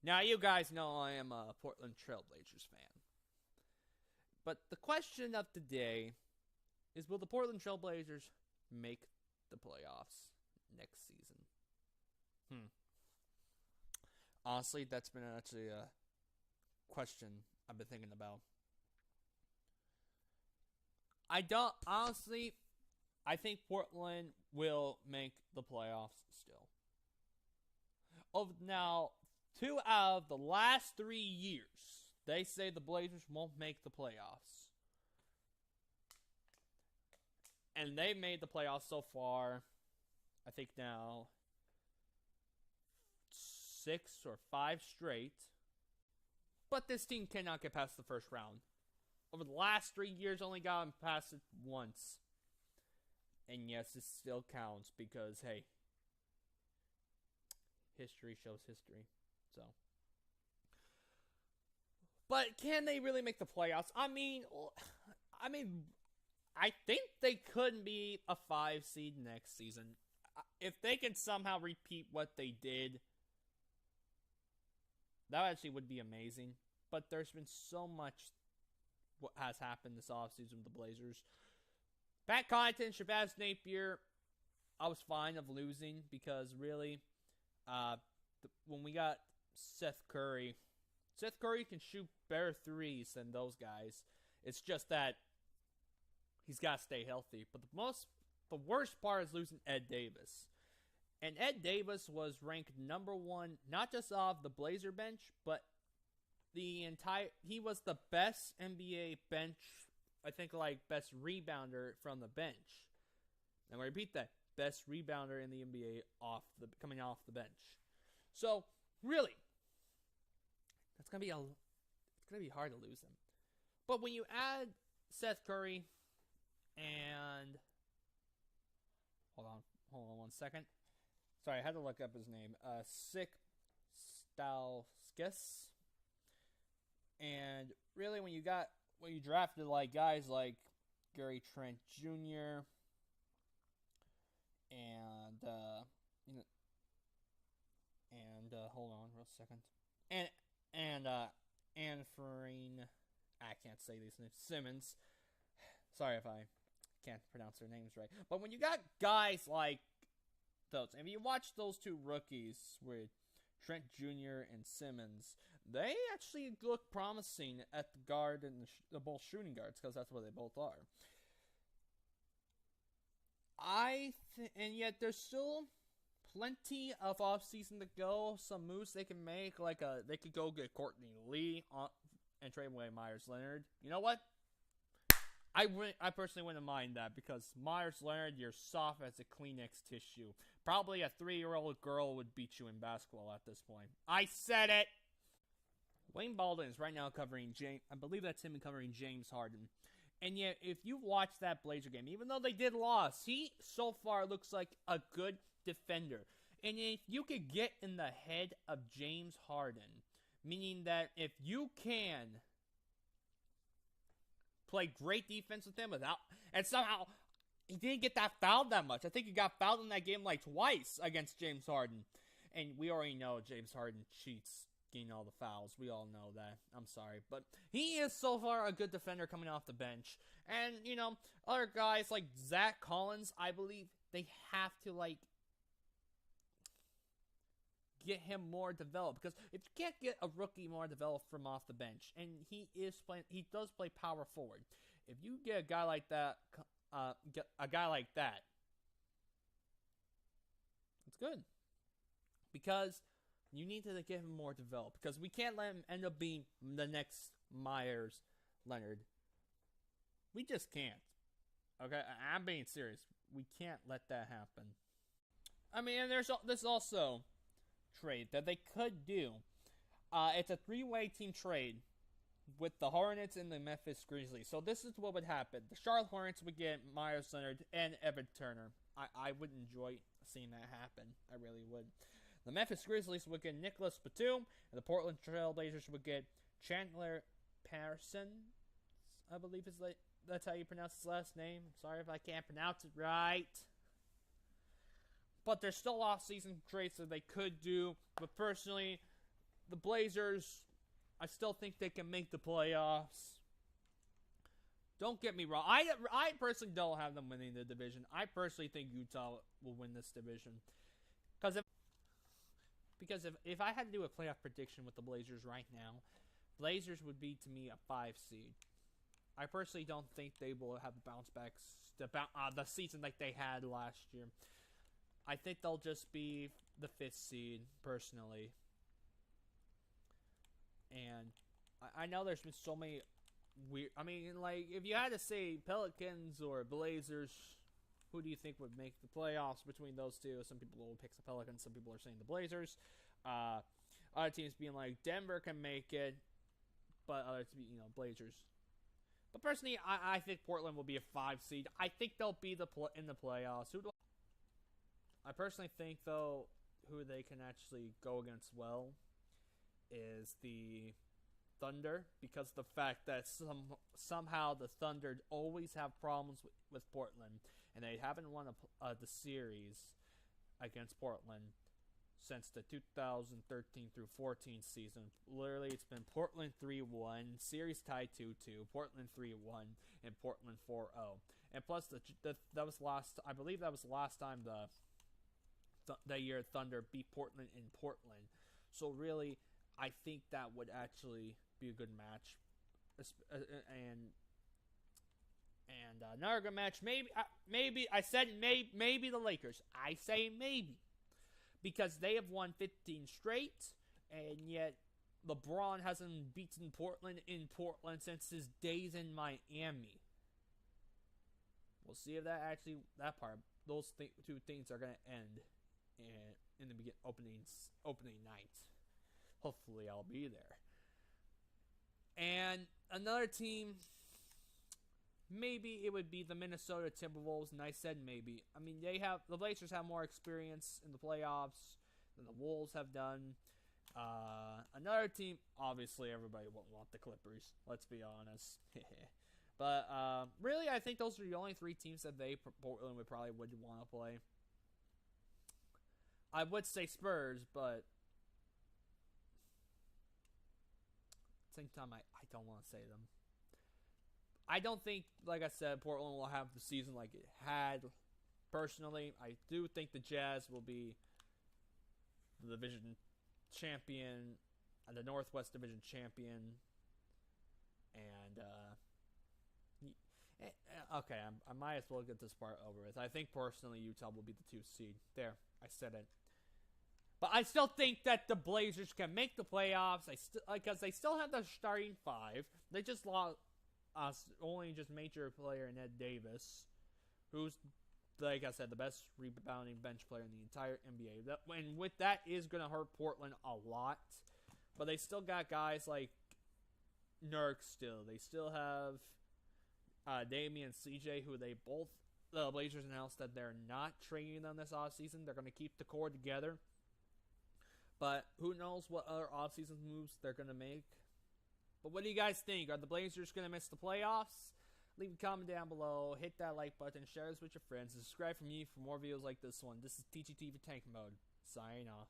Now, you guys know I am a Portland Trailblazers fan. But the question of the day is, will the Portland Trailblazers make the playoffs next season? Hmm. Honestly, that's been actually a question I've been thinking about. I think Portland will make the playoffs still. Now, 2 out of the last 3 years, they say the Blazers won't make the playoffs. And they've made the playoffs so far, I think now, 6 or 5 straight. But this team cannot get past the first round. Over the last 3 years, only gotten past it once. And yes, it still counts because, hey, history shows history. So, but can they really make the playoffs? I mean, I think they could be a 5 seed next season if they can somehow repeat what they did. That actually would be amazing. But there's been so much what has happened this offseason with the Blazers. Pat Connaughton, Shabazz Napier, I was fine of losing because really, when we got Seth Curry can shoot better threes than those guys. It's just that he's got to stay healthy. But the worst part is losing Ed Davis. And Ed Davis was ranked number 1, not just off the Blazer bench, but he was the best NBA bench, I think, like, best rebounder from the bench. And I repeat that, best rebounder in the NBA coming off the bench. So, really, it's gonna be hard to lose him. But when you add Seth Curry and hold on 1 second. Sorry, I had to look up his name. Sik Stauskas. And really, when you drafted like guys like Gary Trent Jr. and hold on real second, and Anne-Farine, I can't say these names, Simmons. Sorry if I can't pronounce their names right. But when you got guys like those, and if you watch those 2 rookies with Trent Jr. and Simmons, they actually look promising at the guard and the both shooting guards, because that's what they both are. And yet there's still plenty of offseason to go. Some moves they can make, like they could go get Courtney Lee and trade away Myers Leonard. You know what? I personally wouldn't mind that, because Myers Leonard, you're soft as a Kleenex tissue. Probably a 3-year-old girl would beat you in basketball at this point. I said it! Wayne Baldwin is right now covering I believe that's him covering James Harden. And yet, if you watch that Blazer game, even though they did lose, he so far looks like a good defender. And if you could get in the head of James Harden, meaning that if you can play great defense with him and somehow he didn't get that fouled that much. I think he got fouled in that game like twice against James Harden. And we already know James Harden cheats getting all the fouls. We all know that. I'm sorry. But he is so far a good defender coming off the bench. And, other guys like Zach Collins, I believe they have to, get him more developed. Because if you can't get a rookie more developed from off the bench, and he does play power forward. If you get a guy like that, it's good. Because you need to get him more developed. Because we can't let him end up being the next Myers Leonard. We just can't. Okay? I'm being serious. We can't let that happen. I mean, and there's also trade that they could do. It's a 3-way team trade with the Hornets and the Memphis Grizzlies. So this is what would happen. The Charlotte Hornets would get Myers Leonard and Evan Turner. I would enjoy seeing that happen. I really would. The Memphis Grizzlies would get Nicholas Batum, and the Portland Trailblazers would get Chandler Parsons. I believe that's how you pronounce his last name. I'm sorry if I can't pronounce it right. But there's still off-season trades that they could do. But personally, the Blazers, I still think they can make the playoffs. Don't get me wrong. I personally don't have them winning the division. I personally think Utah will win this division. Because if I had to do a playoff prediction with the Blazers right now, Blazers would be, to me, a 5 seed. I personally don't think they will have the bounce backs, the season like they had last year. I think they'll just be the 5th seed, personally. And I know there's been so many weird... I mean, like, if you had to say Pelicans or Blazers, who do you think would make the playoffs between those two? Some people will pick the Pelicans, some people are saying the Blazers. Other teams being like, Denver can make it, but others, Blazers. But personally, I think Portland will be a 5 seed. I think they'll be in the playoffs. I personally think, though, who they can actually go against well is the Thunder, because of the fact that somehow the Thunder always have problems with Portland, and they haven't won the series against Portland since the 2013 through 14 season. Literally, it's been Portland 3-1, series tied 2-2, Portland 3-1, and Portland 4-0. And plus, that was I believe that was the last time the year Thunder beat Portland in Portland. So really, I think that would actually be a good match. And another good match, maybe I said maybe the Lakers. I say maybe. Because they have won 15 straight, and yet LeBron hasn't beaten Portland in Portland since his days in Miami. We'll see if those two things are going to end in the opening night. Hopefully I'll be there. And another team, maybe it would be the Minnesota Timberwolves, and I said maybe. I mean, the Blazers have more experience in the playoffs than the Wolves have done. Another team, obviously everybody won't want the Clippers, let's be honest. But really, I think those are the only 3 teams that Portland would want to play. I would say Spurs, but at the same time, I don't want to say them. I don't think, like I said, Portland will have the season like it had. Personally, I do think the Jazz will be the division champion, the Northwest Division champion, and okay, I might as well get this part over with. I think personally Utah will be the 2 seed. There, I said it. But I still think that the Blazers can make the playoffs. Because they still have the starting 5. They just lost only just major player Ned Davis, who's, like I said, the best rebounding bench player in the entire NBA. And with that is going to hurt Portland a lot. But they still got guys like Nurk still. They still have Damian and CJ, who the Blazers announced that they're not trading them this offseason. They're going to keep the core together. But who knows what other offseason moves they're going to make. But what do you guys think? Are the Blazers going to miss the playoffs? Leave a comment down below. Hit that like button. Share this with your friends. Subscribe for me for more videos like this one. This is TGT for Tank Mode. Signing off.